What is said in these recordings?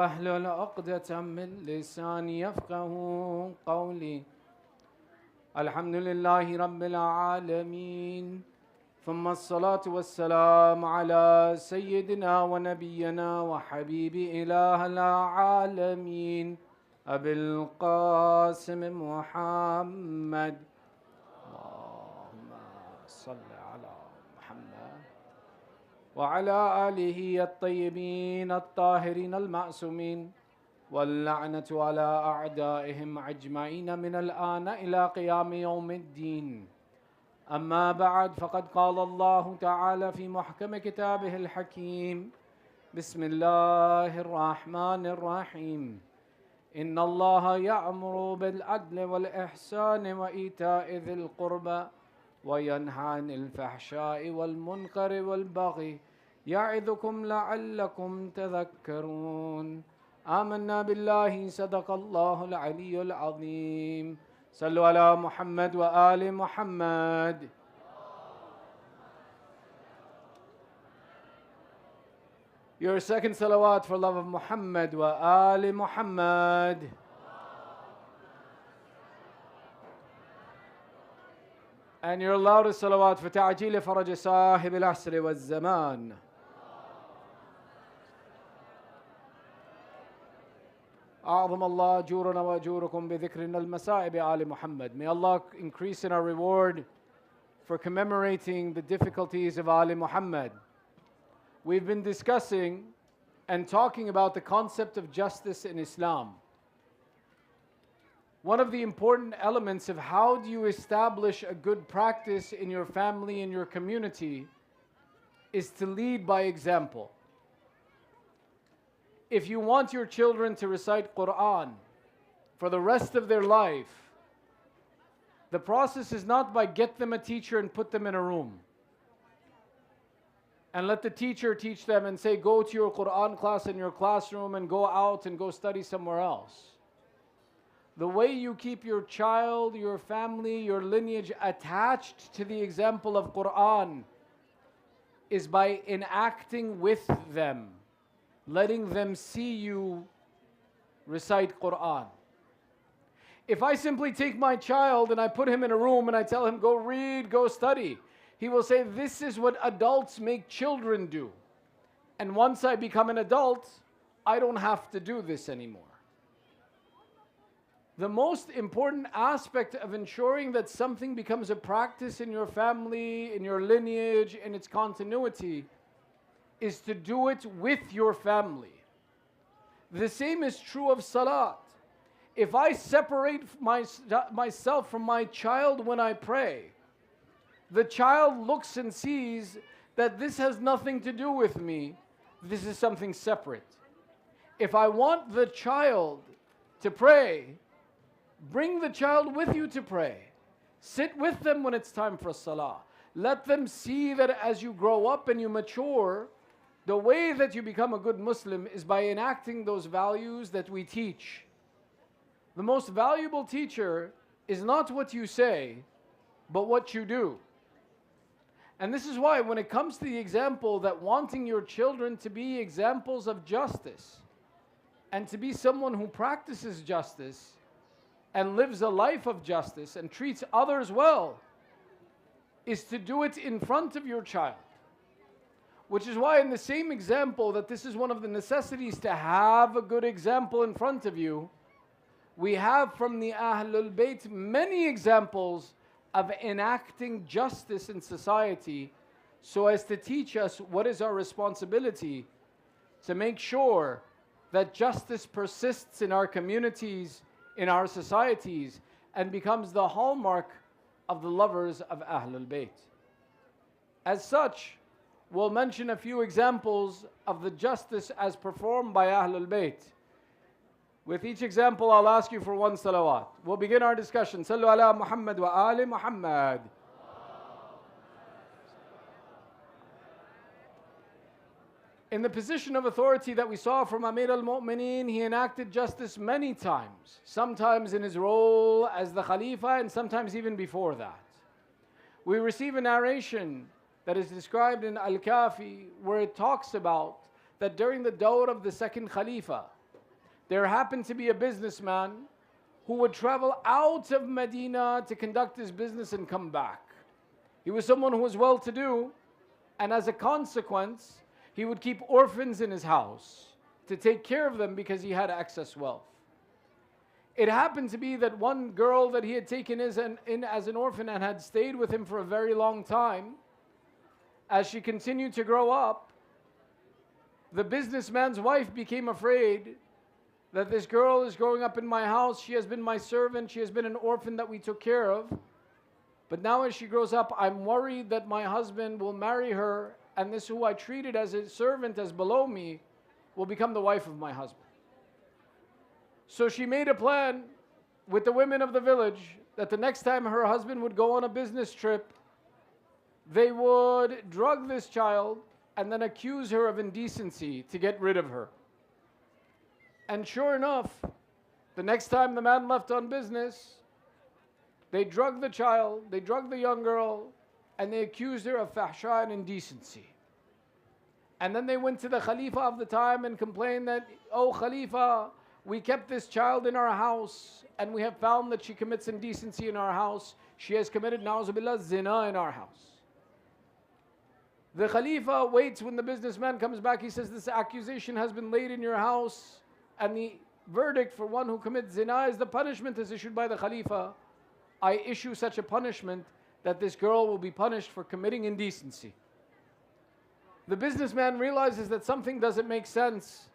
واحلل عقدة من لساني يفقه قولي. الحمد لله رب العالمين، ثم الصلاة والسلام على سيدنا ونبينا وحبيب إله العالمين أبي القاسم محمد. اللهم صل على محمد وعلى آله الطيبين الطاهرين المعصومين، واللعنة على أعدائهم أجمعين من الآن إلى قيام يوم الدين. أما بعد، فقد قال الله تعالى في محكم كتابه الحكيم: بسم الله الرحمن الرحيم. إن الله يأمر بالعدل والإحسان وإيتاء ذي القربى وينهى عن الفحشاء والمنكر والبغي يعظكم لعلكم تذكرون. آمنا بالله، صدق الله العلي العظيم. صلوا على محمد وآل محمد. Your second salawat for love of Muhammad wa Ali Muhammad. And your loudest salawat for ta'jeel faraj sahib al-asr wa zaman. أعظم الله أجورنا وأجوركم بذكرنا المسائب آل Muhammad. May Allah increase in our reward for commemorating the difficulties of Ali Muhammad. We've been discussing and talking about the concept of justice in Islam. One of the important elements of how do you establish a good practice in your family and your community is to lead by example. If you want your children to recite Quran for the rest of their life, the process is not by get them a teacher and put them in a room and let the teacher teach them and say, go to your Quran class in your classroom and go out and go study somewhere else. The way you keep your child, your family, your lineage attached to the example of Quran is by enacting with them, letting them see you recite Quran. If I simply take my child and I put him in a room and I tell him, go read, go study, he will say, this is what adults make children do. And once I become an adult, I don't have to do this anymore. The most important aspect of ensuring that something becomes a practice in your family, in your lineage, in its continuity, is to do it with your family. The same is true of salat. If I separate myself from my child when I pray, the child looks and sees that this has nothing to do with me. This is something separate. If I want the child to pray, bring the child with you to pray. Sit with them when it's time for salah. Let them see that as you grow up and you mature, the way that you become a good Muslim is by enacting those values that we teach. The most valuable teacher is not what you say, but what you do. And this is why when it comes to the example that wanting your children to be examples of justice and to be someone who practices justice and lives a life of justice and treats others well, is to do it in front of your child. Which is why in the same example that this is one of the necessities to have a good example in front of you, we have from the Ahlul Bayt many examples of enacting justice in society so as to teach us what is our responsibility to make sure that justice persists in our communities, in our societies, and becomes the hallmark of the lovers of Ahlul Bayt. As such, we'll mention a few examples of the justice as performed by Ahlul Bayt. With each example, I'll ask you for one salawat. We'll begin our discussion. Sallu ala Muhammad wa ali Muhammad. In the position of authority that we saw from Amir al-Mu'mineen, he enacted justice many times, sometimes in his role as the Khalifa and sometimes even before that. We receive a narration that is described in Al-Kafi where it talks about that during the dawr of the second Khalifa, there happened to be a businessman who would travel out of Medina to conduct his business and come back. He was someone who was well-to-do, and as a consequence, he would keep orphans in his house to take care of them because he had excess wealth. It happened to be that one girl that he had taken in as an orphan and had stayed with him for a very long time, as she continued to grow up, the businessman's wife became afraid that this girl is growing up in my house. She has been my servant. She has been an orphan that we took care of. But now as she grows up, I'm worried that my husband will marry her, and this who I treated as a servant, as below me, will become the wife of my husband. So she made a plan with the women of the village that the next time her husband would go on a business trip, they would drug this child and then accuse her of indecency to get rid of her. And sure enough, the next time the man left on business, they drugged the child, they drugged the young girl, and they accused her of fahsha and indecency. And then they went to the Khalifa of the time and complained that, oh Khalifa, we kept this child in our house and we have found that she commits indecency in our house. She has committed, na'uzubillah, zina in our house. The Khalifa waits when the businessman comes back. He says, this accusation has been laid in your house, and the verdict for one who commits zina is the punishment is issued by the Khalifa. I issue such a punishment that this girl will be punished for committing indecency. The businessman realizes that something doesn't make sense.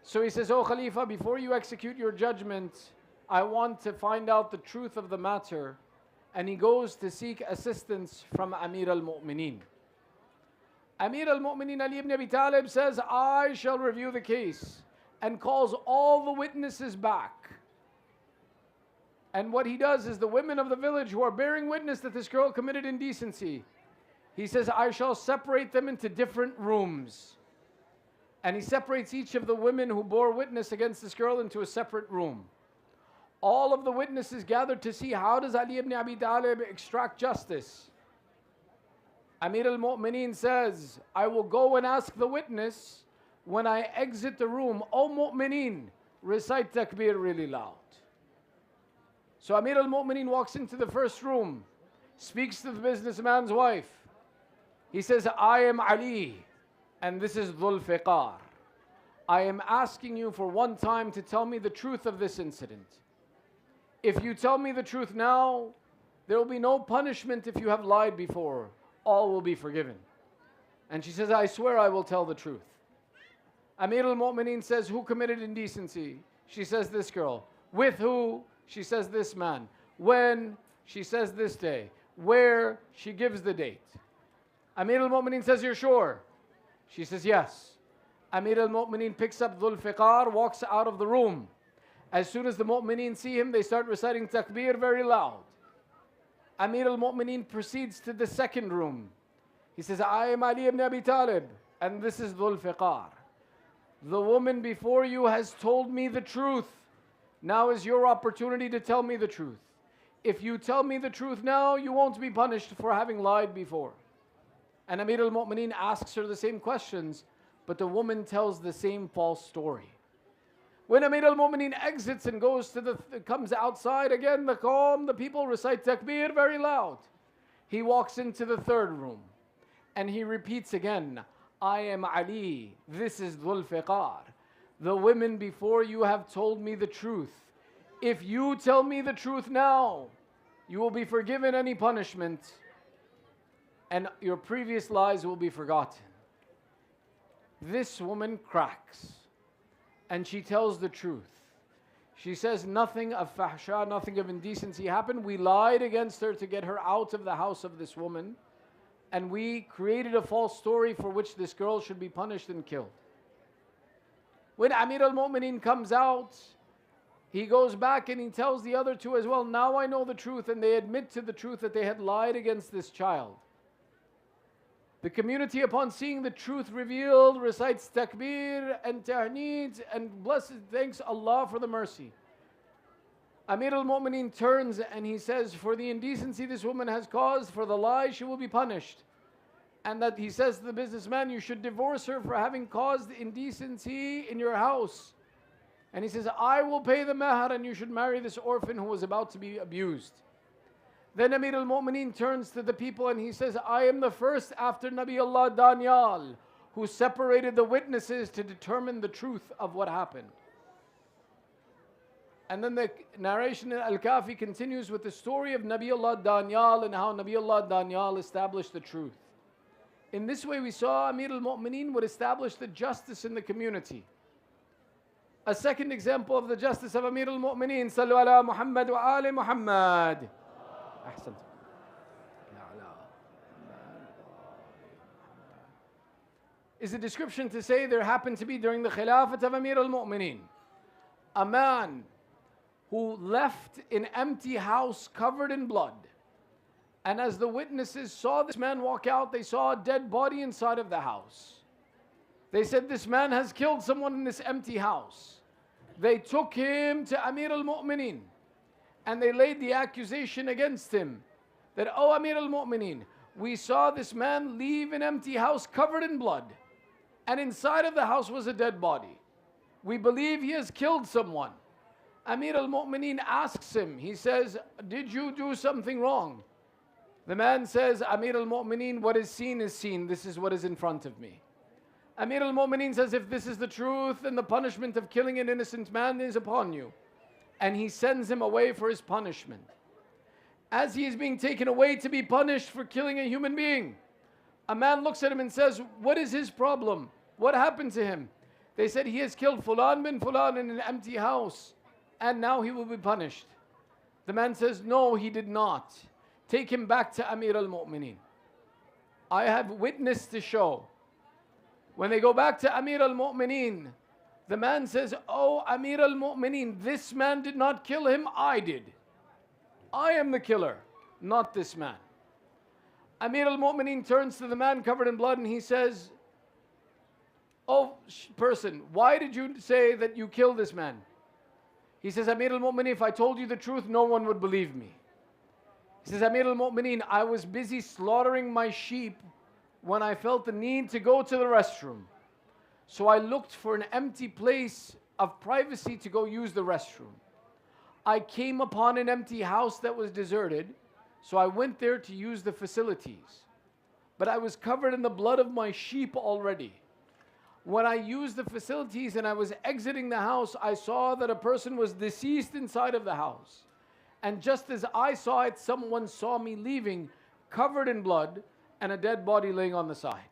So he says, oh Khalifa, before you execute your judgment, I want to find out the truth of the matter. And he goes to seek assistance from Amir al-Mu'mineen. Amir al-Mu'mineen Ali ibn Abi Talib says, I shall review the case, and calls all the witnesses back. And what he does is the women of the village who are bearing witness that this girl committed indecency, he says, I shall separate them into different rooms. And he separates each of the women who bore witness against this girl into a separate room. All of the witnesses gathered to see how does Ali ibn Abi Talib extract justice. Amir al-Mu'mineen says, I will go and ask the witness when I exit the room, O Mu'mineen, recite takbir really loud. So Amir al-Mu'mineen walks into the first room, speaks to the businessman's wife. He says, I am Ali, and this is Dhul Fiqar. I am asking you for one time to tell me the truth of this incident. If you tell me the truth now, there will be no punishment if you have lied before. All will be forgiven. And she says, I swear I will tell the truth. Amir al-Mu'mineen says, who committed indecency? She says, this girl. With who? She says, this man. When? She says, this day. Where? She gives the date. Amir al-Mu'mineen says, you're sure? She says, yes. Amir al-Mu'mineen picks up Dhul Fiqar, walks out of the room. As soon as the Mu'mineen see him, they start reciting takbir very loud. Amir al-Mu'mineen proceeds to the second room. He says, I am Ali ibn Abi Talib, and this is Dhul Fiqar. The woman before you has told me the truth. Now is your opportunity to tell me the truth. If you tell me the truth now, you won't be punished for having lied before. And Amir al-Mu'mineen asks her the same questions, but the woman tells the same false story. When Amir al-Mu'mineen exits and comes outside again, the people recite takbir very loud. He walks into the third room and he repeats again, I am Ali, this is Dhul Fiqar. The women before you have told me the truth. If you tell me the truth now, you will be forgiven any punishment and your previous lies will be forgotten. This woman cracks. And she tells the truth. She says nothing of fahsha, nothing of indecency happened. We lied against her to get her out of the house of this woman. And we created a false story for which this girl should be punished and killed. When Amir al-Mu'mineen comes out, he goes back and he tells the other two as well, now I know the truth. And they admit to the truth that they had lied against this child. The community, upon seeing the truth revealed, recites takbir and tahneed and blessed thanks Allah for the mercy. Amir al-Mu'mineen turns and he says, for the indecency this woman has caused, for the lie she will be punished. And that he says to the businessman, you should divorce her for having caused indecency in your house. And he says, I will pay the mahar and you should marry this orphan who was about to be abused. Then Amir al-Mu'mineen turns to the people and he says, I am the first after Nabi Allah Danyal who separated the witnesses to determine the truth of what happened. And then the narration in Al-Kafi continues with the story of Nabi Allah Danyal and how Nabi Allah Danyal established the truth. In this way we saw Amir al-Mu'mineen would establish the justice in the community. A second example of the justice of Amir al-Mu'mineen, Sallu ala Muhammad wa ali Muhammad. Ahsan. Is a description to say there happened to be during the Khilafat of Amir al-Mu'mineen a man who left an empty house covered in blood. And as the witnesses saw this man walk out, they saw a dead body inside of the house. They said, this man has killed someone in this empty house. They took him to Amir al-Mu'mineen and they laid the accusation against him that, oh Amir al-Mu'mineen, we saw this man leave an empty house covered in blood and inside of the house was a dead body. We believe he has killed someone. Amir al-Mu'mineen asks him, he says, did you do something wrong? The man says, Amir al-Mu'mineen, what is seen is seen. This is what is in front of me. Amir al-Mu'mineen says, if this is the truth, then the punishment of killing an innocent man is upon you. And he sends him away for his punishment. As he is being taken away to be punished for killing a human being, a man looks at him and says, what is his problem? What happened to him? They said, he has killed Fulan bin Fulan in an empty house, and now he will be punished. The man says, no, he did not. Take him back to Amir al-Mu'mineen. I have witness to show. When they go back to Amir al-Mu'mineen, the man says, oh Amir al-Mu'mineen, this man did not kill him, I did. I am the killer, not this man. Amir al-Mu'mineen turns to the man covered in blood and he says, oh person, why did you say that you killed this man? He says, Amir al-Mu'mineen, if I told you the truth, no one would believe me. He says, Amir al-Mu'mineen, I was busy slaughtering my sheep when I felt the need to go to the restroom. So I looked for an empty place of privacy to go use the restroom. I came upon an empty house that was deserted, so I went there to use the facilities. But I was covered in the blood of my sheep already. When I used the facilities and I was exiting the house, I saw that a person was deceased inside of the house. And just as I saw it, someone saw me leaving, covered in blood, and a dead body laying on the side.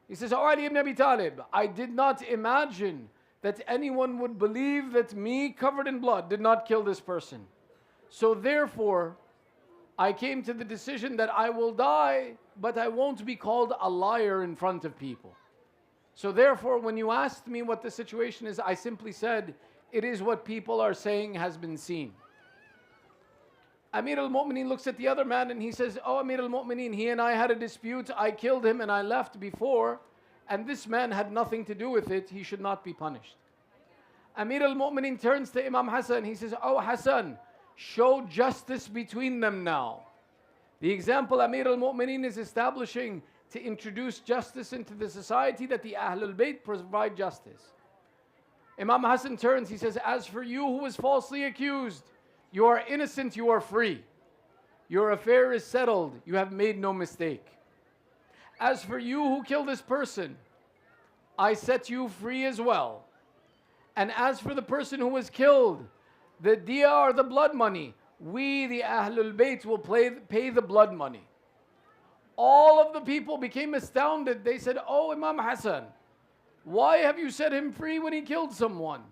He says, O Ali ibn Abi Talib, I did not imagine that anyone would believe that me, covered in blood, did not kill this person. So therefore, I came to the decision that I will die, but I won't be called a liar in front of people. So therefore, when you asked me what the situation is, I simply said, it is what people are saying has been seen. Amir al-Mu'mineen looks at the other man and he says, oh Amir al-Mu'mineen, he and I had a dispute, I killed him and I left before, and this man had nothing to do with it, he should not be punished. Amir al-Mu'mineen turns to Imam Hassan, he says, oh Hassan, show justice between them now. The example Amir al-Mu'mineen is establishing to introduce justice into the society, that the Ahlul Bayt provide justice. Imam Hassan turns, he says, as for you who was falsely accused, you are innocent, you are free. Your affair is settled, you have made no mistake. As for you who killed this person, I set you free as well. And as for the person who was killed, the diya or the blood money, we the Ahlul Bayt will pay the blood money. All of the people became astounded. They said, oh Imam Hassan, why have you set him free when he killed someone?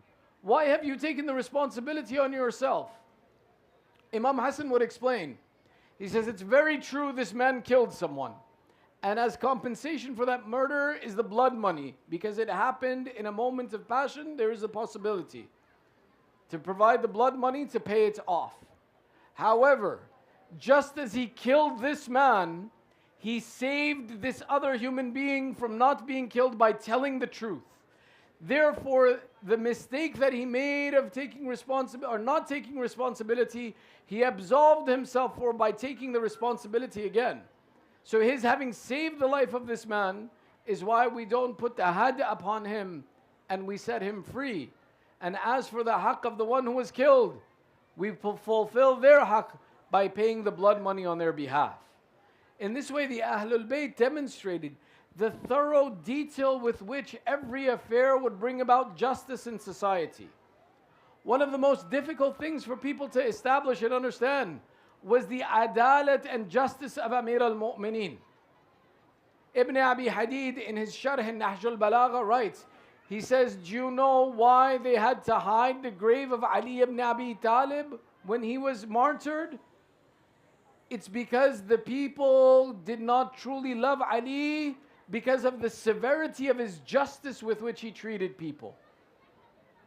Why have you taken the responsibility on yourself? Imam Hassan would explain. He says, it's very true this man killed someone. And as compensation for that murder is the blood money. Because it happened in a moment of passion, there is a possibility to provide the blood money to pay it off. However, just as he killed this man, he saved this other human being from not being killed by telling the truth. Therefore, the mistake that he made of taking responsibility or not taking responsibility, he absolved himself for by taking the responsibility again. So his having saved the life of this man is why we don't put the had upon him and we set him free. And as for the haqq of the one who was killed, we fulfill their haqq by paying the blood money on their behalf. In this way, the Ahlul Bayt demonstrated the thorough detail with which every affair would bring about justice in society. One of the most difficult things for people to establish and understand was the adalat and justice of Amir al-Mu'mineen. Ibn Abi Hadid in his Sharh al-Nahj al-Balagha writes, he says, do you know why they had to hide the grave of Ali ibn Abi Talib when he was martyred? It's because the people did not truly love Ali because of the severity of his justice with which he treated people.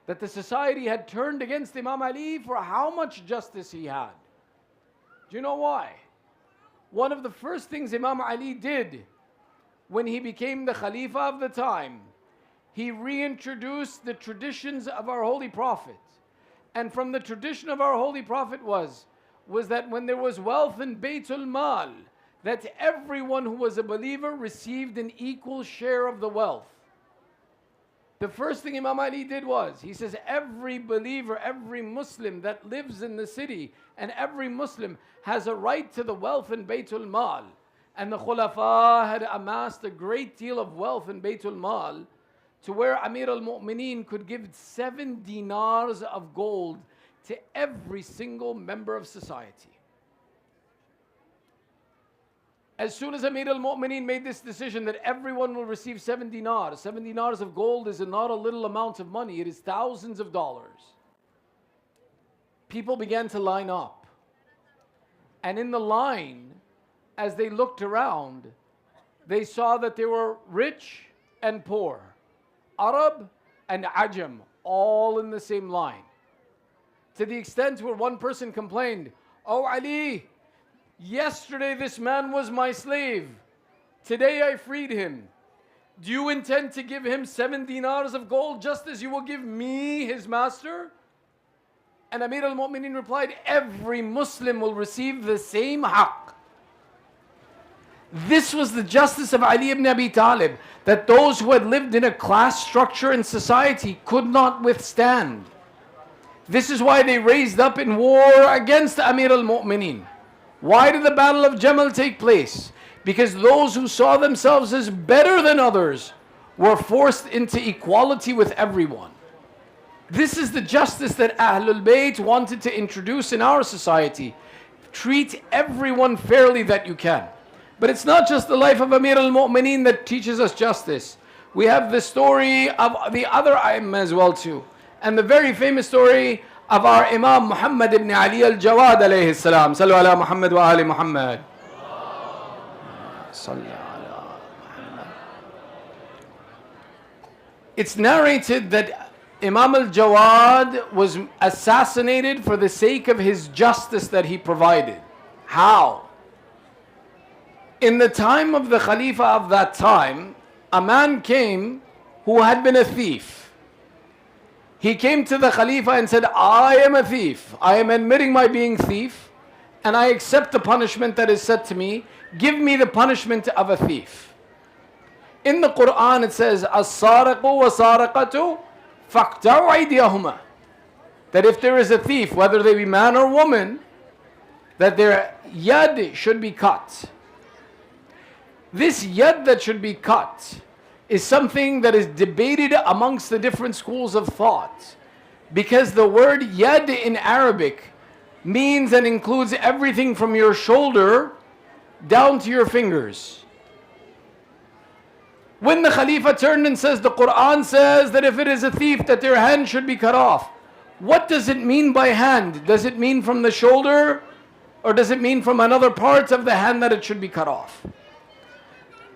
That the society had turned against Imam Ali for how much justice he had. Do you know why? One of the first things Imam Ali did when he became the Khalifa of the time, he reintroduced the traditions of our Holy Prophet. And from the tradition of our Holy Prophet was that when there was wealth in Baytul Mal, that everyone who was a believer received an equal share of the wealth. The first thing Imam Ali did was, he says, every believer, every Muslim that lives in the city, and every Muslim has a right to the wealth in Baytul Mal. And the Khulafa had amassed a great deal of wealth in Baytul Mal, to where Amir al-Mu'mineen could give 7 dinars of gold to every single member of society. As soon as Amir al-Mu'mineen made this decision that everyone will receive 7 dinars of gold is not a little amount of money, it is thousands of dollars. People began to line up. And in the line, as they looked around, they saw that there were rich and poor, Arab and Ajam, all in the same line. To the extent where one person complained, "Oh Ali, yesterday this man was my slave. Today I freed him. Do you intend to give him 7 dinars of gold just as you will give me, his master?" And Amir al-Mu'mineen replied, every Muslim will receive the same haqq. This was the justice of Ali ibn Abi Talib, that those who had lived in a class structure in society could not withstand. This is why they raised up in war against Amir al-Mu'mineen. Why did the Battle of Jamal take place? Because those who saw themselves as better than others were forced into equality with everyone. This is the justice that Ahlul Bayt wanted to introduce in our society. Treat everyone fairly that you can. But it's not just the life of Amir al-Mu'mineen that teaches us justice. We have the story of the other A'immah as well too. And the very famous story of our Imam Muhammad ibn Ali al-Jawad alayhi salam. Sallu ala Muhammad wa ali Muhammad. Sallu ala Muhammad. It's narrated that Imam al-Jawad was assassinated for the sake of his justice that he provided. How? In the time of the Khalifa of that time, a man came who had been a thief. He came to the Khalifa and said, I am a thief. I am admitting my being thief, and I accept the punishment that is set to me. Give me the punishment of a thief. In the Quran it says, As-sariqu wa-sariqatu faqta'u aydiyahuma. That if there is a thief, whether they be man or woman, that their yad should be cut. This yad that should be cut is something that is debated amongst the different schools of thought. Because the word yad in Arabic means and includes everything from your shoulder down to your fingers. When the Khalifa turned and says, the Quran says that if it is a thief that their hand should be cut off. What does it mean by hand? Does it mean from the shoulder? Or does it mean from another part of the hand that it should be cut off?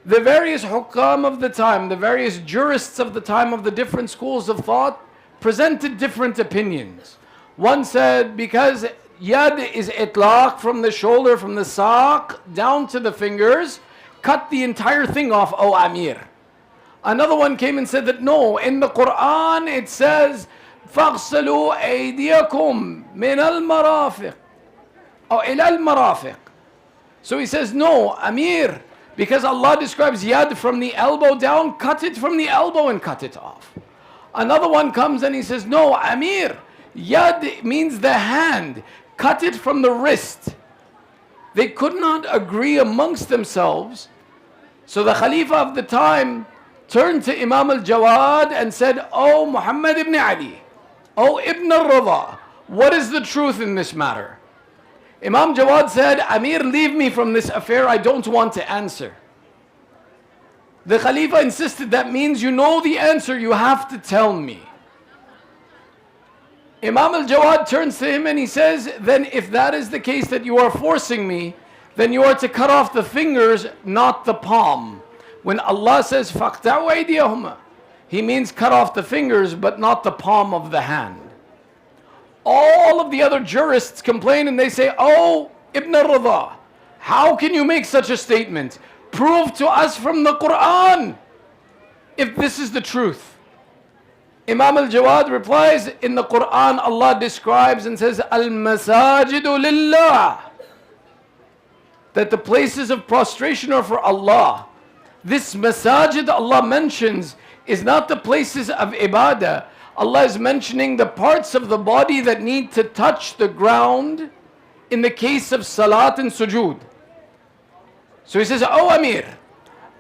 The various hukam of the time, the various jurists of the time of the different schools of thought presented different opinions. One said because yad is itlaq from the shoulder, from the saq down to the fingers, cut the entire thing off, O Amir. Another one came and said that no, in the Quran it says فَاغْسَلُوا أَيْدِيَكُمْ مِنَ الْمَرَافِقِ or إِلَى الْمَرَافِقِ. So he says no, Amir, because Allah describes yad from the elbow down, cut it from the elbow and cut it off. Another one comes and he says, no, Amir, yad means the hand. Cut it from the wrist. They could not agree amongst themselves. So the Khalifa of the time turned to Imam al-Jawad and said, oh Muhammad ibn Ali, oh Ibn al-Rida, what is the truth in this matter? Imam Jawad said, Amir, leave me from this affair, I don't want to answer. The Khalifa insisted, that means you know the answer, you have to tell me. Imam al-Jawad turns to him and he says, then if that is the case that you are forcing me, then you are to cut off the fingers, not the palm. When Allah says, فَقْتَعُوا أَيْدِيَهُمَا, He means cut off the fingers, but not the palm of the hand. All of the other jurists complain and they say, oh, Ibn al-Rida, how can you make such a statement? Prove to us from the Quran if this is the truth. Imam al-Jawad replies, in the Quran Allah describes and says, al-masajidu lillah, that the places of prostration are for Allah. This masajid Allah mentions is not the places of ibadah. Allah is mentioning the parts of the body that need to touch the ground in the case of salat and sujood. So he says, oh Amir,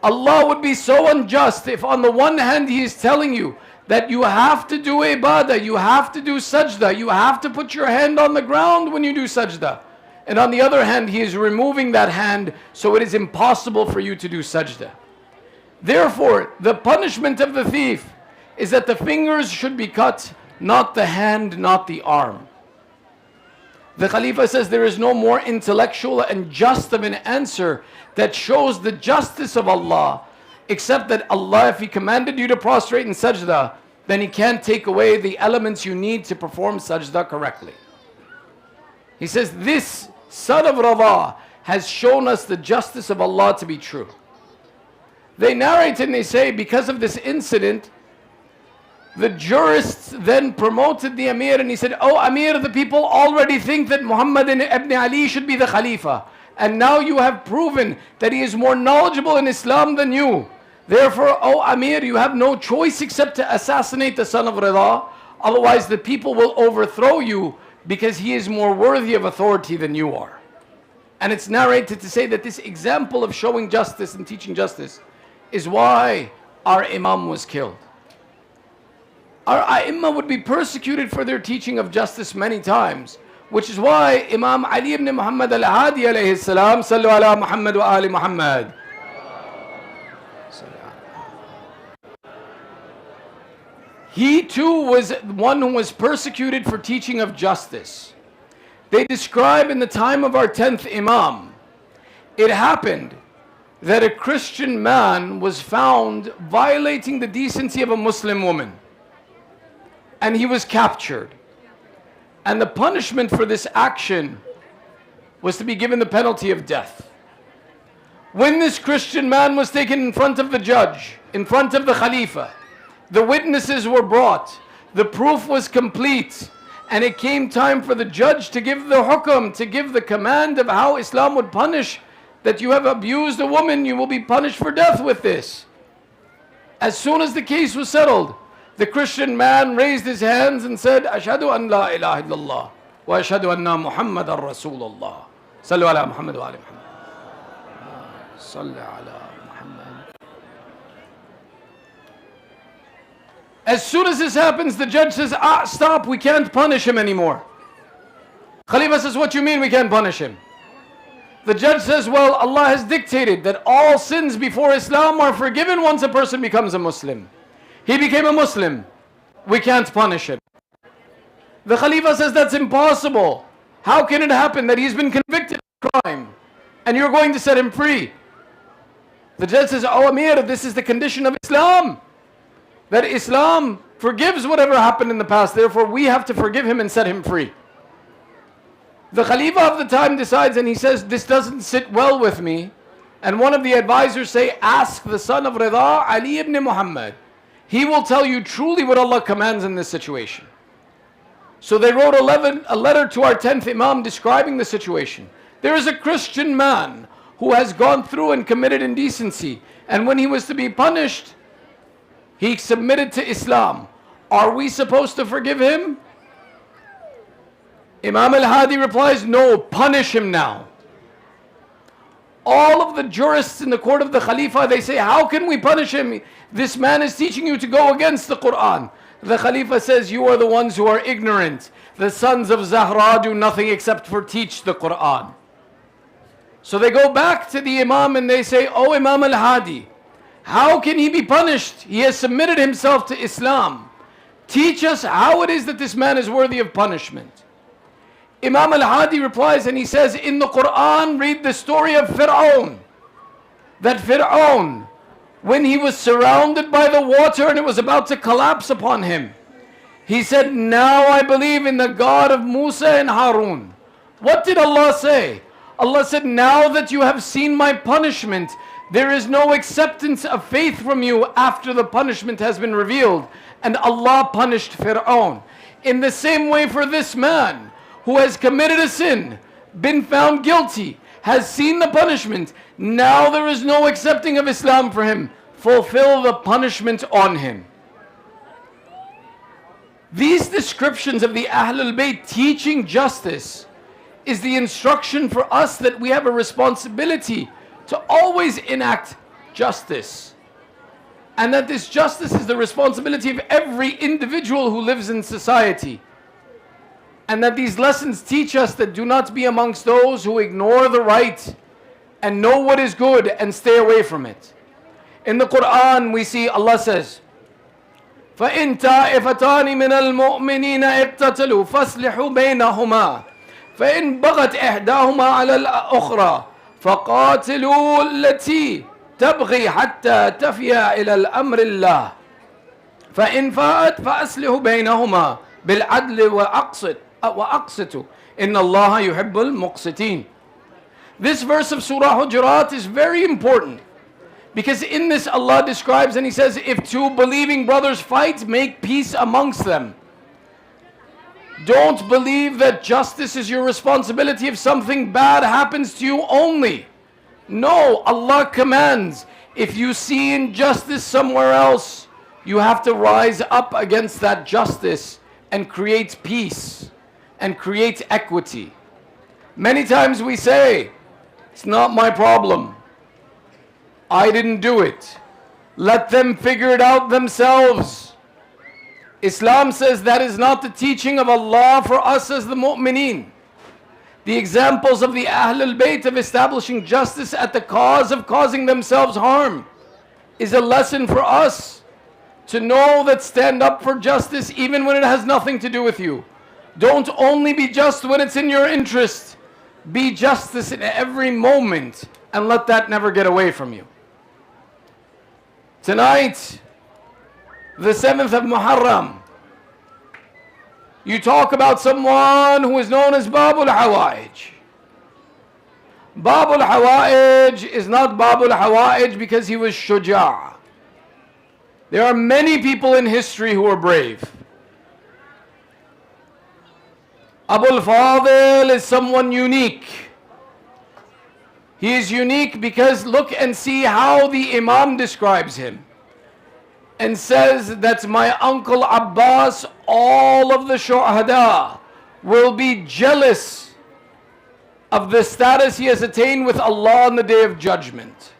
Allah would be so unjust if on the one hand He is telling you that you have to do ibadah, you have to do sajda, you have to put your hand on the ground when you do sajda. And on the other hand, He is removing that hand, so it is impossible for you to do sajda. Therefore, the punishment of the thief is that the fingers should be cut, not the hand, not the arm. The Khalifa says there is no more intellectual and just of an answer that shows the justice of Allah, except that Allah, if He commanded you to prostrate in sajda, then He can't take away the elements you need to perform sajda correctly. He says this son of Rida has shown us the justice of Allah to be true. They narrate and they say, because of this incident, the jurists then promoted the Amir and he said, oh Amir, the people already think that Muhammad ibn Ali should be the Khalifa. And now you have proven that he is more knowledgeable in Islam than you. Therefore, oh Amir, you have no choice except to assassinate the son of Rida. Otherwise the people will overthrow you because he is more worthy of authority than you are. And it's narrated to say that this example of showing justice and teaching justice is why our Imam was killed. Our A'imma would be persecuted for their teaching of justice many times, which is why Imam Ali ibn Muhammad al-Hadi alayhi salam, sallu ala Muhammad wa ali Muhammad. He too was one who was persecuted for teaching of justice. They describe in the time of our 10th Imam, it happened that a Christian man was found violating the decency of a Muslim woman. And he was captured. And the punishment for this action was to be given the penalty of death. When this Christian man was taken in front of the judge, in front of the Khalifa, the witnesses were brought, the proof was complete, and it came time for the judge to give the hukum, to give the command of how Islam would punish that you have abused a woman, you will be punished for death with this. As soon as the case was settled, the Christian man raised his hands and said, Ashhadu an la ilaha illallah wa ashhadu anna Muhammadan Rasulullah. Sallu ala Muhammad wa ali Muhammad. Sallu ala Muhammad. As soon as this happens, the judge says, stop, we can't punish him anymore. Khalifa says, what do you mean we can't punish him? The judge says, well, Allah has dictated that all sins before Islam are forgiven once a person becomes a Muslim. He became a Muslim. We can't punish him. The Khalifa says that's impossible. How can it happen that he's been convicted of crime and you're going to set him free? The judge says, oh Amir, this is the condition of Islam. That Islam forgives whatever happened in the past. Therefore, we have to forgive him and set him free. The Khalifa of the time decides and he says, this doesn't sit well with me. And one of the advisors say, ask the son of Rida, Ali ibn Muhammad. He will tell you truly what Allah commands in this situation. So they wrote a letter to our 10th Imam describing the situation. There is a Christian man who has gone through and committed indecency. And when he was to be punished, he submitted to Islam. Are we supposed to forgive him? Imam al-Hadi replies, no, punish him now. All of the jurists in the court of the Khalifa, they say, how can we punish him? This man is teaching you to go against the Quran. The Khalifa says, you are the ones who are ignorant. The sons of Zahra do nothing except for teach the Quran. So they go back to the Imam and they say, oh Imam al-Hadi, how can he be punished? He has submitted himself to Islam. Teach us how it is that this man is worthy of punishment. Imam al-Hadi replies and he says, in the Quran, read the story of Fir'aun. That Fir'aun, when he was surrounded by the water and it was about to collapse upon him, he said, now I believe in the God of Musa and Harun. What did Allah say? Allah said, now that you have seen my punishment, there is no acceptance of faith from you after the punishment has been revealed. And Allah punished Fir'aun. In the same way for this man who has committed a sin, been found guilty, has seen the punishment, now there is no accepting of Islam for him. Fulfill the punishment on him. These descriptions of the Ahlul Bayt teaching justice is the instruction for us that we have a responsibility to always enact justice. And that this justice is the responsibility of every individual who lives in society. And that these lessons teach us that do not be amongst those who ignore the right and know what is good and stay away from it. In the Quran we see Allah says, فَإِن طَائِفَتَانِ مِنَ الْمُؤْمِنِينَ اقْتَتَلُوا فَاصْلِحُوا بَيْنَهُمَا فَإِن بَغَتْ إِحْدَاهُمَا عَلَى الْأُخْرَى فَقَاتِلُوا الَّتِي تبغي حتى تفيا إلى الأمر الله فإن فاءت فأصلحوا بينهما بالعدل وأقسطوا إن الله يحب المقسطين. This verse of Surah Hujurat is very important because in this Allah describes and He says, if two believing brothers fight, make peace amongst them. Don't believe that justice is your responsibility if something bad happens to you only. No, Allah commands, if you see injustice somewhere else, you have to rise up against that justice and create peace and create equity. Many times we say, it's not my problem. I didn't do it. Let them figure it out themselves. Islam says that is not the teaching of Allah for us as the mu'mineen. The examples of the Ahlul Bayt of establishing justice at the cause of causing themselves harm is a lesson for us to know that stand up for justice even when it has nothing to do with you. Don't only be just when it's in your interest. Be justice in every moment and let that never get away from you. Tonight, the 7th of Muharram, you talk about someone who is known as Babul Hawaij. Babul Hawaij is not Babul Hawaij because he was shuja'. There are many people in history who are brave. Abul Fadil is someone unique. He is unique because look and see how the Imam describes him. And says that my uncle Abbas, all of the shuhada will be jealous of the status he has attained with Allah on the Day of Judgment.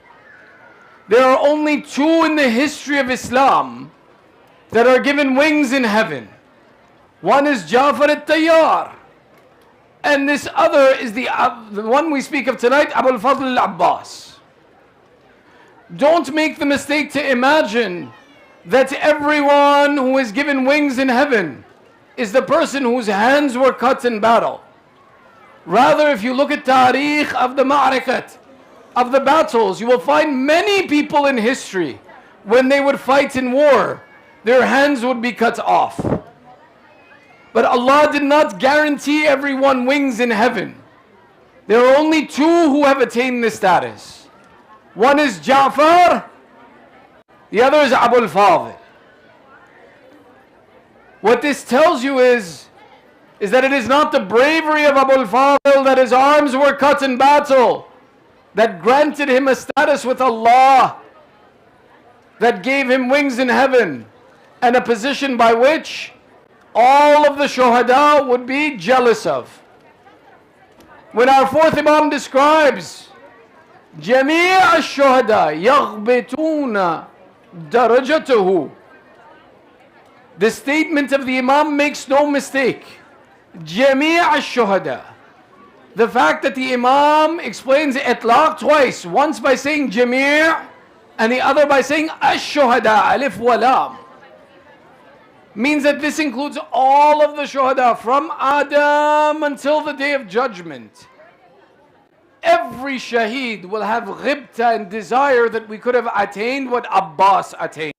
There are only two in the history of Islam that are given wings in heaven. One is Ja'far al-Tayyar, and this other is the one we speak of tonight, Abul Fadl al-Abbas. Don't make the mistake to imagine that everyone who is given wings in heaven is the person whose hands were cut in battle. Rather, if you look at tariq of the ma'rikat, of the battles, you will find many people in history, when they would fight in war, their hands would be cut off. But Allah did not guarantee everyone wings in heaven. There are only two who have attained this status. One is Ja'far, the other is Abul Fadil. What this tells you is that it is not the bravery of Abul Fadil that his arms were cut in battle that granted him a status with Allah, that gave him wings in heaven. and a position by which all of the shuhada would be jealous of. When our fourth Imam describes جميع الشهداء يغبطون درجته, the statement of the Imam makes no mistake. جميع الشهداء. The fact that the Imam explains itlaq twice, once by saying جميع and the other by saying الشهداء, alif wa lam, means that this includes all of the shuhada from Adam until the day of judgment. Every shaheed will have ghibta and desire that we could have attained what Abbas attained.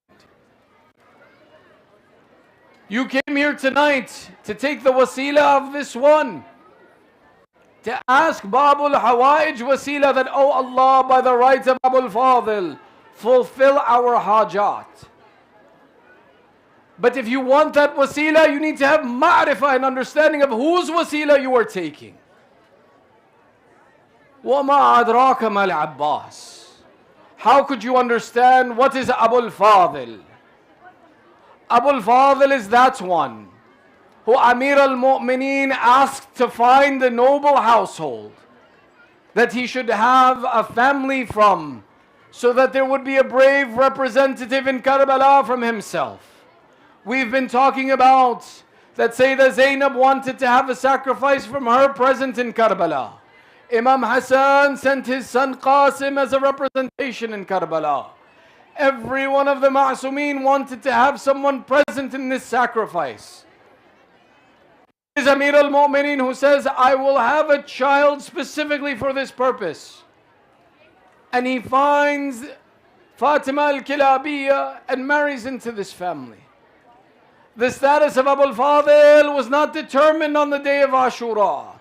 You came here tonight to take the wasila of this one, to ask Babul Hawaij wasila that, oh Allah, by the rights of Abul Fadil, fulfill our hajat. But if you want that wasila, you need to have ma'rifah and understanding of whose wasila you are taking. وَمَا أَدْرَاكَ مَا الْعَبَّاسِ. How could you understand what is Abul Fadil? Abul Fadil is that one who Amir al-Mu'mineen asked to find a noble household that he should have a family from, so that there would be a brave representative in Karbala from himself. We've been talking about that Sayyidah Zainab wanted to have a sacrifice from her present in Karbala. Imam Hassan sent his son Qasim as a representation in Karbala. Every one of the Ma'asumeen wanted to have someone present in this sacrifice. It is Amir al-Mu'mineen who says, I will have a child specifically for this purpose. And he finds Fatima al-Kilabiyya and marries into this family. The status of Abul Fadil was not determined on the day of Ashura.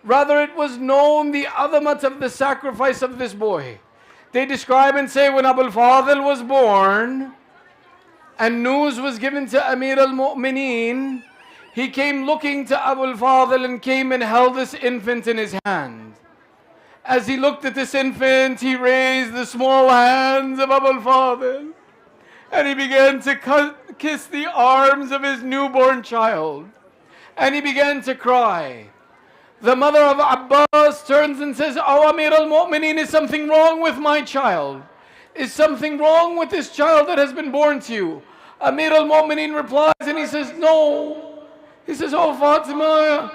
Rather, it was known the azamat of the sacrifice of this boy. They describe and say when Abul Fadil was born and news was given to Amir al-Mu'mineen, he came looking to Abul Fadil and came and held this infant in his hand. As he looked at this infant, he raised the small hands of Abul Fadil and he began to kiss the arms of his newborn child. And he began to cry. The mother of Abbas turns and says, Oh Amir al-Mu'mineen, is something wrong with my child? Is something wrong with this child that has been born to you? Amir al-Mu'mineen replies and he says, no. He says, oh Fatima,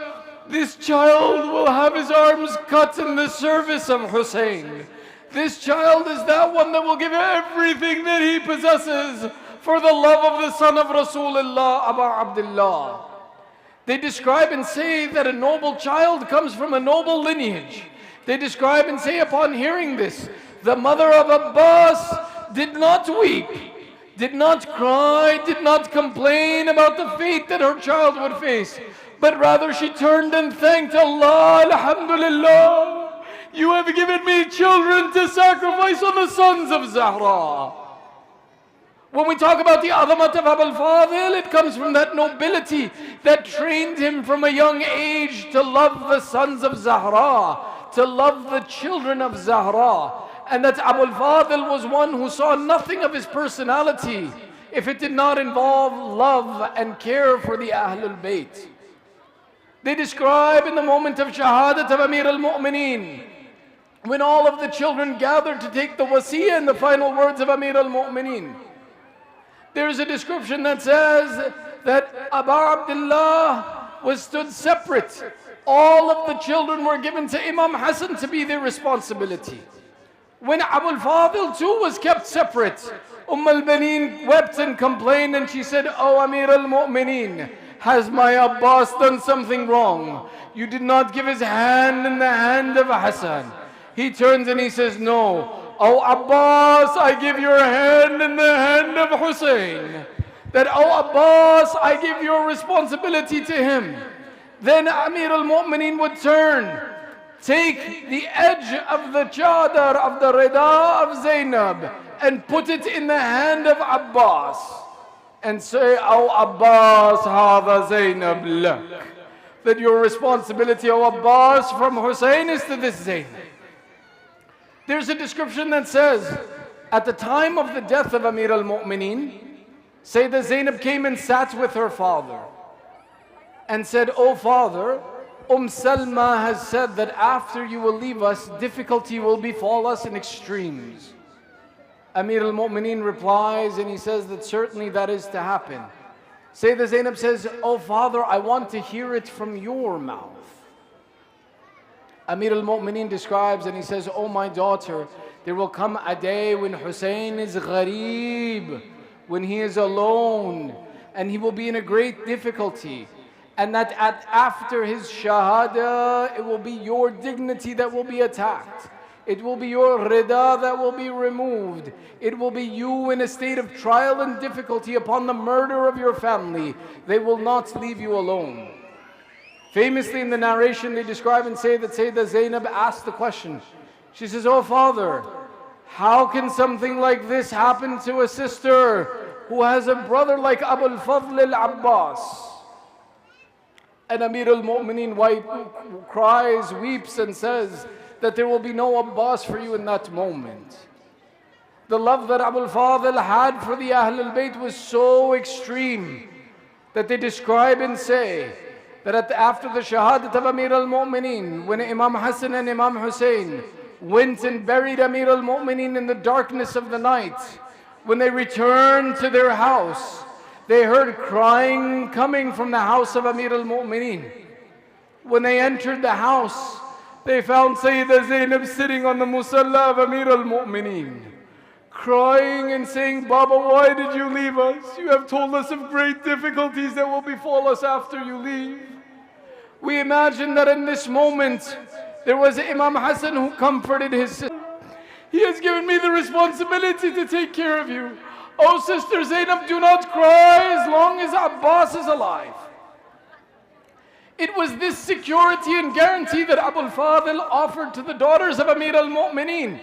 this child will have his arms cut in the service of Hussain. This child is that one that will give everything that he possesses for the love of the son of Rasulullah, Abu Abdullah. They describe and say that a noble child comes from a noble lineage. They describe and say upon hearing this, the mother of Abbas did not weep, did not cry, did not complain about the fate that her child would face, but rather she turned and thanked Allah, Alhamdulillah, you have given me children to sacrifice on the sons of Zahra. When we talk about the azamat of Abul Fadil, it comes from that nobility that trained him from a young age to love the sons of Zahra, to love the children of Zahra. And that Abul Fadil was one who saw nothing of his personality if it did not involve love and care for the Ahlul Bayt. They describe in the moment of Shahadat of Amir al-Mu'mineen, when all of the children gathered to take the wasiyah and the final words of Amir al-Mu'mineen. There is a description that says that Abu Abdullah was stood separate. All of the children were given to Imam Hassan to be their responsibility. When Abul Fadil too was kept separate, al-Baneen wept and complained and she said, oh Amir al-Mu'mineen, has my Abbas done something wrong? You did not give his hand in the hand of Hassan. He turns and he says, no. Oh Abbas, I give your hand in the hand of Hussain. That, oh Abbas, I give your responsibility to him. Then Amir al-Mu'mineen would turn, take the edge of the chadar of the rida of Zainab and put it in the hand of Abbas and say, oh Abbas, hadha Zainab lak. That your responsibility, oh Abbas, from Hussain is to this Zainab. There's a description that says, at the time of the death of Amir al-Mu'mineen, Sayyidah Zainab came and sat with her father and said, "Oh father, Salma has said that after you will leave us, difficulty will befall us in extremes." Amir al-Mu'mineen replies and he says that certainly that is to happen. Sayyidah Zainab says, "Oh father, I want to hear it from your mouth." Amir al-Mu'mineen describes and he says, "Oh my daughter, there will come a day when Hussain is ghareeb, when he is alone, and he will be in a great difficulty. And that after his shahada, it will be your dignity that will be attacked. It will be your rida that will be removed. It will be you in a state of trial and difficulty upon the murder of your family. They will not leave you alone." Famously in the narration they describe and say that Sayyidah Zainab asked the question. She says, "Oh father, how can something like this happen to a sister who has a brother like Abu al-Fadl al-Abbas?" And Amir al-Mu'mineen cries, weeps and says that there will be no Abbas for you in that moment. The love that Abu al-Fadl had for the Ahl al-Bayt was so extreme that they describe and say that after the shahadat of Amir al-Mu'mineen, when Imam Hassan and Imam Hussain went and buried Amir al-Mu'mineen in the darkness of the night, when they returned to their house, they heard crying coming from the house of Amir al-Mu'mineen. When they entered the house, they found Sayyidah Zainab sitting on the musalla of Amir al-Mu'mineen, crying and saying, "Baba, why did you leave us? You have told us of great difficulties that will befall us after you leave." We imagine that in this moment, there was Imam Hassan who comforted his sister. "He has given me the responsibility to take care of you. Oh sister Zainab, do not cry as long as Abbas is alive." It was this security and guarantee that Abu al-Fadl offered to the daughters of Amir al-Mu'mineen,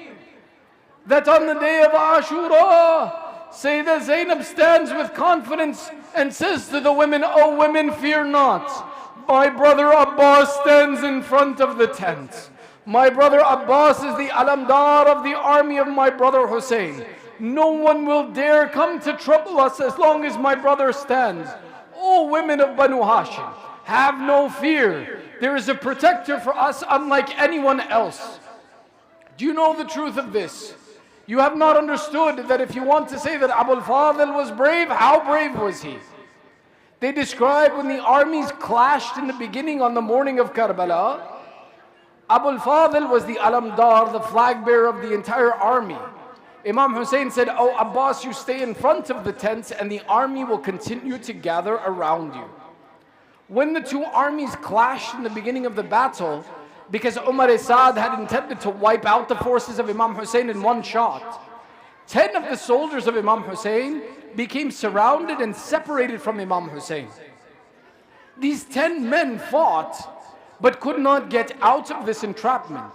that on the day of Ashura, Sayyidah Zainab stands with confidence and says to the women, "Oh women, fear not. My brother Abbas stands in front of the tent. My brother Abbas is the alamdar of the army of my brother Hussain. No one will dare come to trouble us as long as my brother stands. O women of Banu Hashim, have no fear. There is a protector for us unlike anyone else." Do you know the truth of this? You have not understood that if you want to say that Abu al-Fadl was brave, how brave was he? They describe when the armies clashed in the beginning on the morning of Karbala, Abu al-Fadl was the alamdar, the flag bearer of the entire army. Imam Hussain said, "Oh Abbas, you stay in front of the tents and the army will continue to gather around you." When the two armies clashed in the beginning of the battle, because Umar Asad had intended to wipe out the forces of Imam Hussain in one shot, 10 of the soldiers of Imam Hussain became surrounded and separated from Imam Hussain. These 10 men fought, but could not get out of this entrapment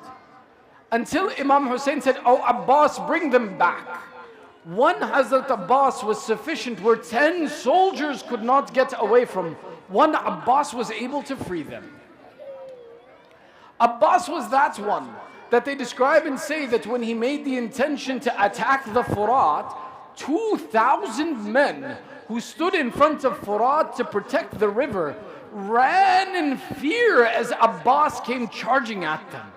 until Imam Hussain said, "Oh Abbas, bring them back." One Hazrat Abbas was sufficient where 10 soldiers could not get away from. One Abbas was able to free them. Abbas was that one that they describe and say that when he made the intention to attack the Furat, 2,000 men who stood in front of Furat to protect the river ran in fear as Abbas came charging at them.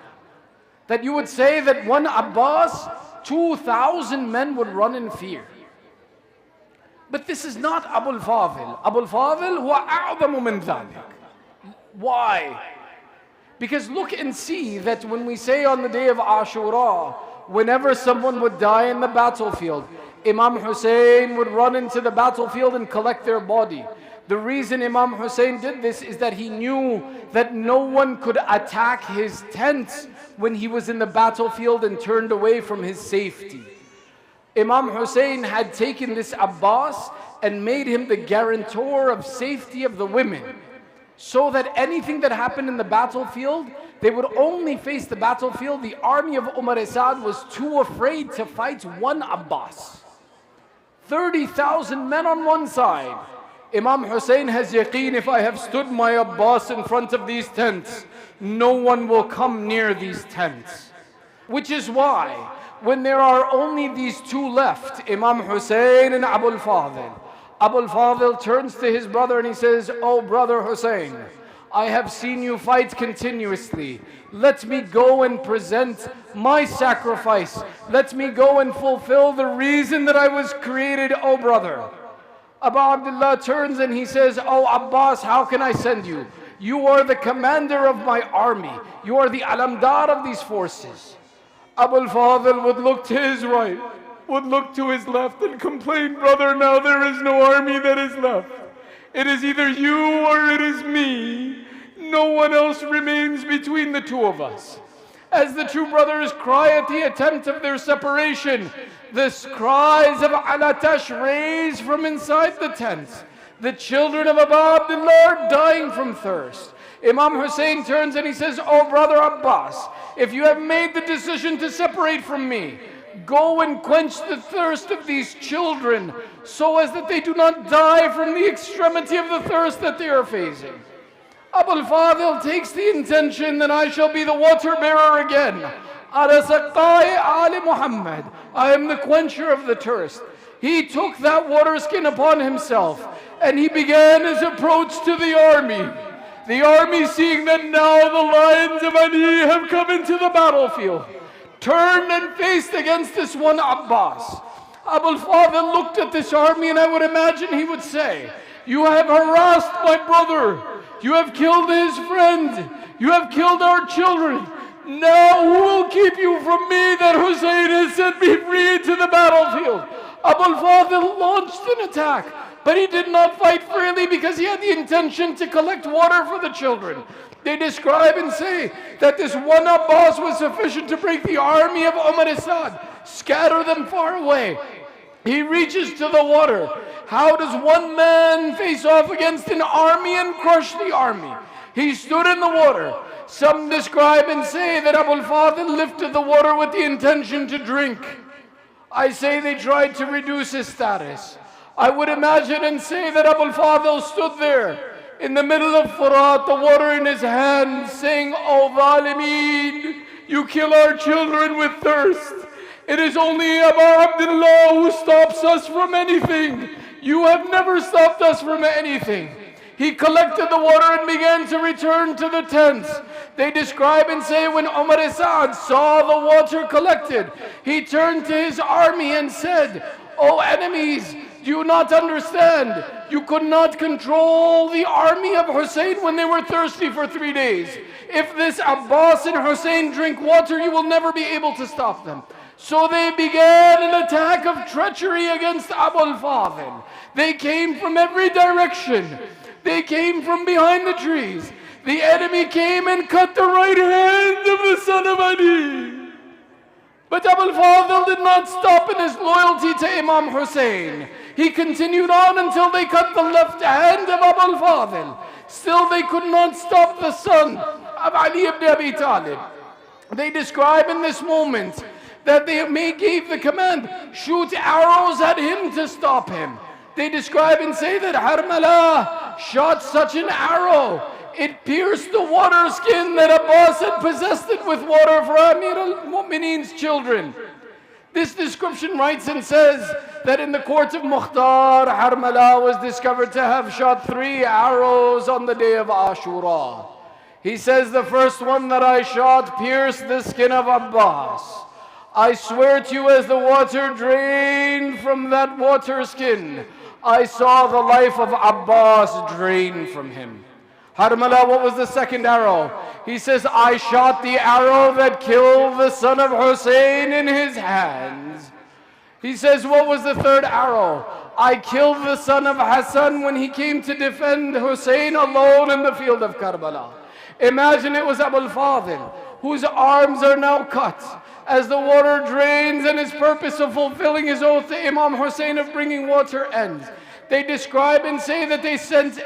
That you would say that one Abbas, 2,000 men would run in fear. But this is not Abu al-Fadl. Abu al-Fadl huwa a'zamu min dhalik. Why? Because look and see that when we say on the day of Ashura, whenever someone would die in the battlefield, Imam Hussain would run into the battlefield and collect their body. The reason Imam Hussain did this is that he knew that no one could attack his tent when he was in the battlefield and turned away from his safety. Imam Hussain had taken this Abbas and made him the guarantor of safety of the women, so that anything that happened in the battlefield, they would only face the battlefield. The army of Umar Asad was too afraid to fight one Abbas. 30,000 men on one side. Imam Hussain has yaqeen, if I have stood my Abbas in front of these tents, no one will come near these tents. Which is why, when there are only these two left, Imam Hussain and Abu al-Fadl, Abul Fadl turns to his brother and he says, "Oh brother Hussain, I have seen you fight continuously. Let me go and present my sacrifice. Let me go and fulfill the reason that I was created, oh brother." Abu Abdullah turns and he says, "Oh Abbas, how can I send you? You are the commander of my army. You are the alamdar of these forces." Abul Fadl would look to his right, would look to his left and complain, "Brother, now there is no army that is left. It is either you or it is me. No one else remains between the two of us." As the two brothers cry at the attempt of their separation, the cries of alatash raise from inside the tent. The children of Abu Abdullah are dying from thirst. Imam Hussain turns and he says, "Oh brother Abbas, if you have made the decision to separate from me, go and quench the thirst of these children so as that they do not die from the extremity of the thirst that they are facing." Abul Fadl takes the intention that I shall be the water bearer again. Ala Saqai Ali Muhammad, I am the quencher of the thirst. He took that water skin upon himself and he began his approach to the army. The army, seeing that now the lions of Ali have come into the battlefield, turned and faced against this one Abbas. Abul Fadl looked at this army and I would imagine he would say, "You have harassed my brother. You have killed his friend. You have killed our children. Now who will keep you from me that Hussein has sent me free into the battlefield?" Abul Fadl launched an attack, but he did not fight freely because he had the intention to collect water for the children. They describe and say that this one Abbas was sufficient to break the army of Umar Asad, scatter them far away. He reaches to the water. How does one man face off against an army and crush the army? He stood in the water. Some describe and say that Abul Fadl lifted the water with the intention to drink. I say they tried to reduce his status. I would imagine and say that Abul Fadl stood there in the middle of Furat, the water in his hand, saying, "O Zalimeen, you kill our children with thirst. It is only Abu Abdullah who stops us from anything. You have never stopped us from anything." He collected the water and began to return to the tents. They describe and say when Umar Asad saw the water collected, he turned to his army and said, "O enemies, do you not understand? You could not control the army of Hussein when they were thirsty for 3 days. If this Abbas and Hussein drink water, you will never be able to stop them." So they began an attack of treachery against Abul Fadl. They came from every direction. They came from behind the trees. The enemy came and cut the right hand of the son of Ali. But Abul Fadl did not stop in his loyalty to Imam Hussain. He continued on until they cut the left hand of Abul Fadl. Still they could not stop the son of Ali ibn Abi Talib. They describe in this moment that they gave the command, shoot arrows at him to stop him. They describe and say that Harmala shot such an arrow, it pierced the water skin that Abbas had possessed it with water for Amir al-Mu'mineen's children. This description writes and says that in the court of Mukhtar, Harmala was discovered to have shot 3 arrows on the day of Ashura. He says, "The first one that I shot pierced the skin of Abbas. I swear to you, as the water drained from that water skin, I saw the life of Abbas drain from him." Harmala, what was the second arrow? He says, "I shot the arrow that killed the son of Hussein in his hands." He says, "What was the third arrow? I killed the son of Hassan when he came to defend Hussein alone in the field of Karbala." Imagine it was Abul Fadl, whose arms are now cut as the water drains and his purpose of fulfilling his oath to Imam Hussein of bringing water ends. They describe and say that they sent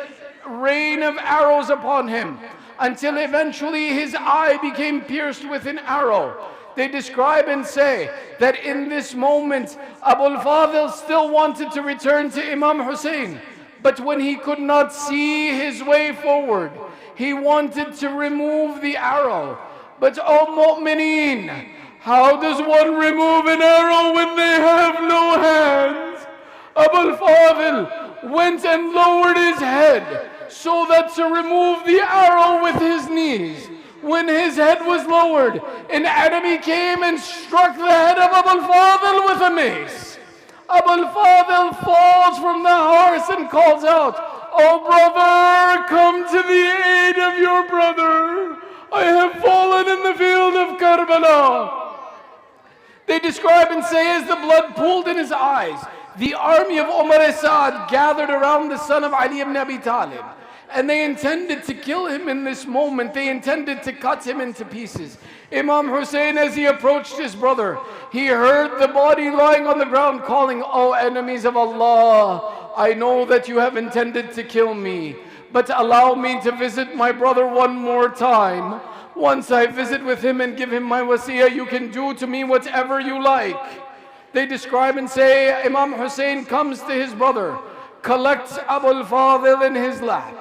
rain of arrows upon him until eventually his eye became pierced with an arrow. They describe and say that in this moment Abul Fadl still wanted to return to Imam Hussein, but when he could not see his way forward, he wanted to remove the arrow. But O Mu'mineen, how does one remove an arrow when they have no hands? Abul Fadl went and lowered his head so that to remove the arrow with his knees. When his head was lowered, an enemy came and struck the head of Abu al-Fadl with a mace. Abu al-Fadl falls from the horse and calls out, "Oh brother, come to the aid of your brother. I have fallen in the field of Karbala." They describe and say, as the blood pooled in his eyes, the army of Umar Asad gathered around the son of Ali ibn Abi Talib. And they intended to kill him in this moment. They intended to cut him into pieces. Imam Hussain, as he approached his brother, he heard the body lying on the ground calling, "O enemies of Allah, I know that you have intended to kill me, but allow me to visit my brother one more time. Once I visit with him and give him my wasiyah, you can do to me whatever you like." They describe and say, Imam Hussain comes to his brother, collects Abu al-Fadl in his lap.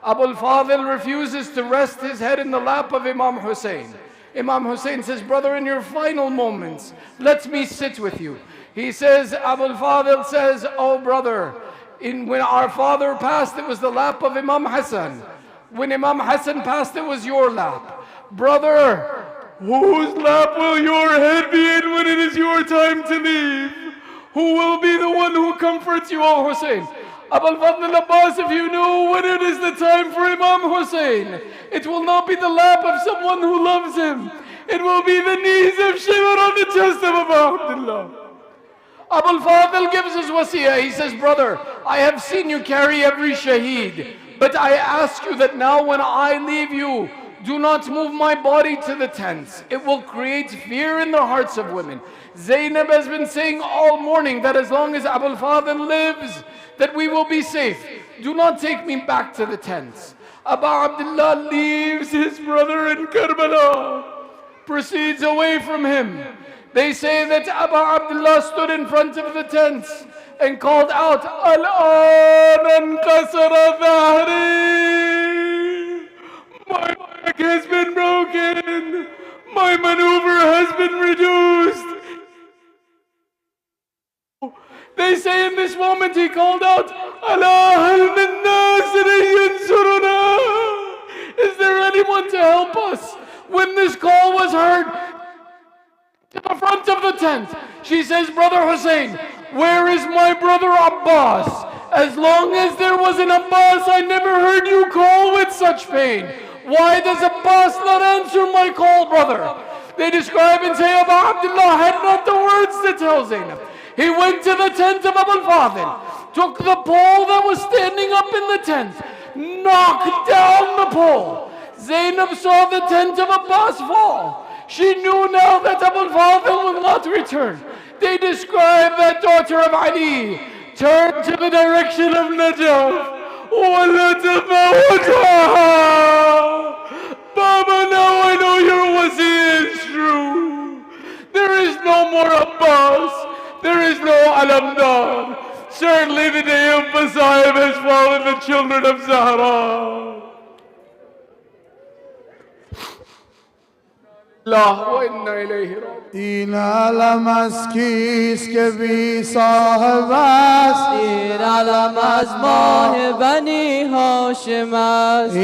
Abu al-Fadl refuses to rest his head in the lap of Imam Hussain. Imam Hussain says, "Brother, in your final moments, let me sit with you." He says, Abu al-Fadl says, "Oh brother, when our father passed, it was the lap of Imam Hassan. When Imam Hassan passed, it was your lap. Brother, whose lap will your head be in when it is your time to leave? Who will be the one who comforts you, O Hussein?" Abu al-Fadl al-Abbas, if you knew when it is the time for Imam Hussein, it will not be the lap of someone who loves him. It will be the knees of Shimon on the chest of Abu Abdullah. Abu al-Fadl gives his wasiyah. He says, "Brother, I have seen you carry every shaheed, but I ask you that now when I leave you, do not move my body to the tents. It will create fear in the hearts of women." Zainab has been saying all morning that as long as Abu al-Fadl lives, that we will be safe. Do not take me back to the tents. Abu Abdullah leaves his brother in Karbala, proceeds away from him. They say that Abu Abdullah stood in front of the tents and called out, "Al-an ankasara dhahri." My back has been broken. My maneuver has been reduced. They say in this moment he called out, "Allah hal min nasirin yansuruna." Is there anyone to help us? When this call was heard, to the front of the tent, she says, "Brother Hussein, where is my brother Abbas? As long as there was an Abbas, I never heard you call with such pain. Why does Abbas not answer my call, brother?" They describe and say Abu Abdullah had not the words to tell Zainab. He went to the tent of Abu al-Fadl, took the pole that was standing up in the tent, knocked down the pole. Zainab saw the tent of Abbas fall. She knew now that Abu al-Fadl would not return. They describe that daughter of Ali turned to the direction of Najaf. "Baba, now I know your wasiyah is true. There is no more Abbas. There is no Alamdar. Certainly the day of Masayib has fallen the children of Zahra." این عالم از کیست که بی صاحب است؟ این علم از ماه بنی هاشم است.